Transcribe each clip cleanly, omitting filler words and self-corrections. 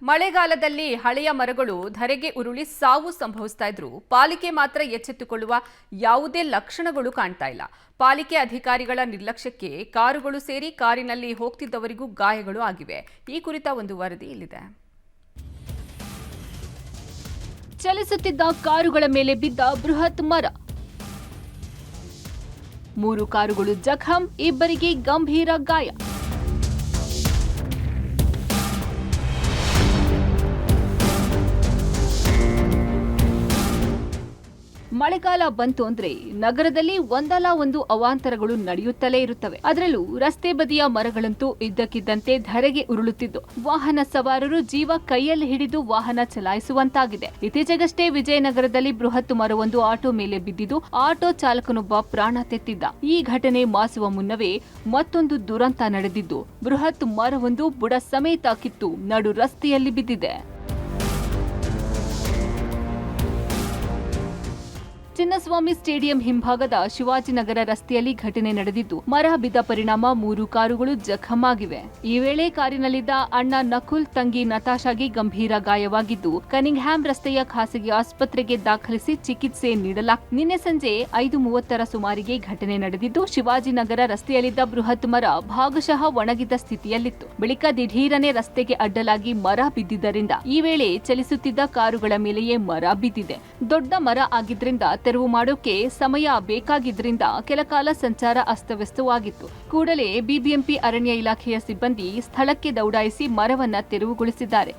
ಮಳೆಗಾಲದಲ್ಲಿ ಹಳೆಯ ಮರಗಳು ಧರೆಗೆ ಉರುಳಿ ಸಾವು ಸಂಭವಿಸ್ತಾ ಇದ್ರು ಪಾಲಿಕೆ ಮಾತ್ರ ಎಚ್ಚೆತ್ತುಕೊಳ್ಳುವ ಯಾವುದೇ ಲಕ್ಷಣಗಳು ಕಾಣ್ತಾ ಇಲ್ಲ. ಪಾಲಿಕೆ ಅಧಿಕಾರಿಗಳ ನಿರ್ಲಕ್ಷ್ಯಕ್ಕೆ ಕಾರುಗಳು ಸೇರಿ ಕಾರಿನಲ್ಲಿ ಹೋಗ್ತಿದ್ದವರಿಗೂ ಗಾಯಗಳು ಆಗಿವೆ. ಈ ಕುರಿತ ಒಂದು ವರದಿ ಇಲ್ಲಿದೆ. ಚಲಿಸುತ್ತಿದ್ದ ಕಾರುಗಳ ಮೇಲೆ ಬಿದ್ದ ಬೃಹತ್ ಮರ, 3 ಕಾರುಗಳು ಜಖಂ, ಇಬ್ಬರಿಗೆ ಗಂಭೀರ ಗಾಯ. ಮಳೆಗಾಲ ಬಂತು ಅಂದ್ರೆ ನಗರದಲ್ಲಿ ಒಂದಲ್ಲ ಒಂದು ಅವಾಂತರಗಳು ನಡೆಯುತ್ತಲೇ ಇರುತ್ತವೆ. ಅದರಲ್ಲೂ ರಸ್ತೆ ಬದಿಯ ಮರಗಳಂತೂ ಇದ್ದಕ್ಕಿದ್ದಂತೆ ಧರೆಗೆ ಉರುಳುತ್ತಿದ್ದು ವಾಹನ ಸವಾರರು ಜೀವ ಕೈಯಲ್ಲಿ ಹಿಡಿದು ವಾಹನ ಚಲಾಯಿಸುವಂತಾಗಿದೆ. ಇತ್ತೀಚೆಗಷ್ಟೇ ವಿಜಯನಗರದಲ್ಲಿ ಬೃಹತ್ ಮರವೊಂದು ಆಟೋ ಮೇಲೆ ಬಿದ್ದಿದ್ದು ಆಟೋ ಚಾಲಕನೊಬ್ಬ ಪ್ರಾಣ ತೆತ್ತಿದ್ದ. ಈ ಘಟನೆ ಮಾಸುವ ಮುನ್ನವೇ ಮತ್ತೊಂದು ದುರಂತ ನಡೆದಿದ್ದು ಬೃಹತ್ ಮರವೊಂದು ಬುಡ ಸಮೇತ ಕಿತ್ತು ನಡು ರಸ್ತೆಯಲ್ಲಿ ಬಿದ್ದಿದೆ. ಚಿನ್ನಸ್ವಾಮಿ ಸ್ಟೇಡಿಯಂ ಹಿಂಭಾಗದ ಶಿವಾಜಿನಗರ ರಸ್ತೆಯಲ್ಲಿ ಘಟನೆ ನಡೆದಿದ್ದು ಮರ ಬಿದ್ದ ಪರಿಣಾಮ 3 ಕಾರುಗಳು ಜಖಂ ಆಗಿವೆ. ಈ ವೇಳೆ ಕಾರಿನಲ್ಲಿದ್ದ ಅಣ್ಣ ನಕುಲ್, ತಂಗಿ ನತಾಶಾಗೆ ಗಂಭೀರ ಗಾಯವಾಗಿದ್ದು ಕನಿಂಗ್ಹ್ಯಾಮ್ ರಸ್ತೆಯ ಖಾಸಗಿ ಆಸ್ಪತ್ರೆಗೆ ದಾಖಲಿಸಿ ಚಿಕಿತ್ಸೆ ನೀಡಲಾಗಿದೆ. ನಿನ್ನೆ ಸಂಜೆ 5:30 ಸುಮಾರಿಗೆ ಘಟನೆ ನಡೆದಿದ್ದು ಶಿವಾಜಿನಗರ ರಸ್ತೆಯಲ್ಲಿದ್ದ ಬೃಹತ್ ಮರ ಭಾಗಶಃ ಒಣಗಿದ್ದ ಸ್ಥಿತಿಯಲ್ಲಿತ್ತು. ಬಳಿಕ ದಿಢೀರನೆ ರಸ್ತೆಗೆ ಅಡ್ಡಲಾಗಿ ಮರ ಬಿದ್ದಿದ್ದರಿಂದ ಈ ವೇಳೆ ಚಲಿಸುತ್ತಿದ್ದ ಕಾರುಗಳ ಮೇಲೆಯೇ ಮರ ಬಿದ್ದಿದೆ. ದೊಡ್ಡ ಮರ ಆಗಿದ್ರಿಂದ ತೆರವು ಮಾಡೋಕೆ ಸಮಯ ಬೇಕಾಗಿದ್ರಿಂದ ಕೆಲಕಾಲ ಸಂಚಾರ ಅಸ್ತವ್ಯಸ್ತವಾಗಿತ್ತು. ಕೂಡಲೇ ಬಿಬಿಎಂಪಿ ಅರಣ್ಯ ಇಲಾಖೆಯ ಸಿಬ್ಬಂದಿ ಸ್ಥಳಕ್ಕೆ ದೌಡಾಯಿಸಿ ಮರವನ್ನ ತೆರವುಗೊಳಿಸಿದ್ದಾರೆ.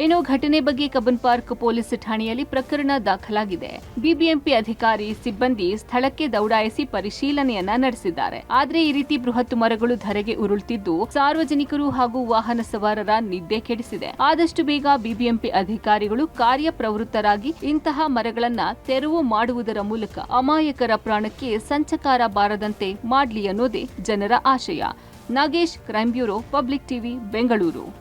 ಇನ್ನು ಘಟನೆ ಬಗ್ಗೆ ಕಬ್ಬನ್ ಪಾರ್ಕ್ ಪೊಲೀಸ್ ಠಾಣೆಯಲ್ಲಿ ಪ್ರಕರಣ ದಾಖಲಾಗಿದೆ. ಬಿಬಿಎಂಪಿ ಅಧಿಕಾರಿ ಸಿಬ್ಬಂದಿ ಸ್ಥಳಕ್ಕೆ ದೌಡಾಯಿಸಿ ಪರಿಶೀಲನೆಯನ್ನ ನಡೆಸಿದ್ದಾರೆ. ಆದ್ರೆ ಈ ರೀತಿ ಬೃಹತ್ ಮರಗಳು ಧರೆಗೆ ಉರುಳುತ್ತಿದ್ದು ಸಾರ್ವಜನಿಕರು ಹಾಗೂ ವಾಹನ ಸವಾರರ ನಿದ್ದೆ ಕೆಡಿಸಿದೆ. ಆದಷ್ಟು ಬೇಗ ಬಿಬಿಎಂಪಿ ಅಧಿಕಾರಿಗಳು ಕಾರ್ಯಪ್ರವೃತ್ತರಾಗಿ ಇಂತಹ ಮರಗಳನ್ನ ತೆರವು ಮಾಡುವುದರ ಮೂಲಕ ಅಮಾಯಕರ ಪ್ರಾಣಕ್ಕೆ ಸಂಚಕಾರ ಬಾರದಂತೆ ಮಾಡ್ಲಿ ಅನ್ನೋದೇ ಜನರ ಆಶಯ. Nagesh, crime bureau, public TV, Bengaluru.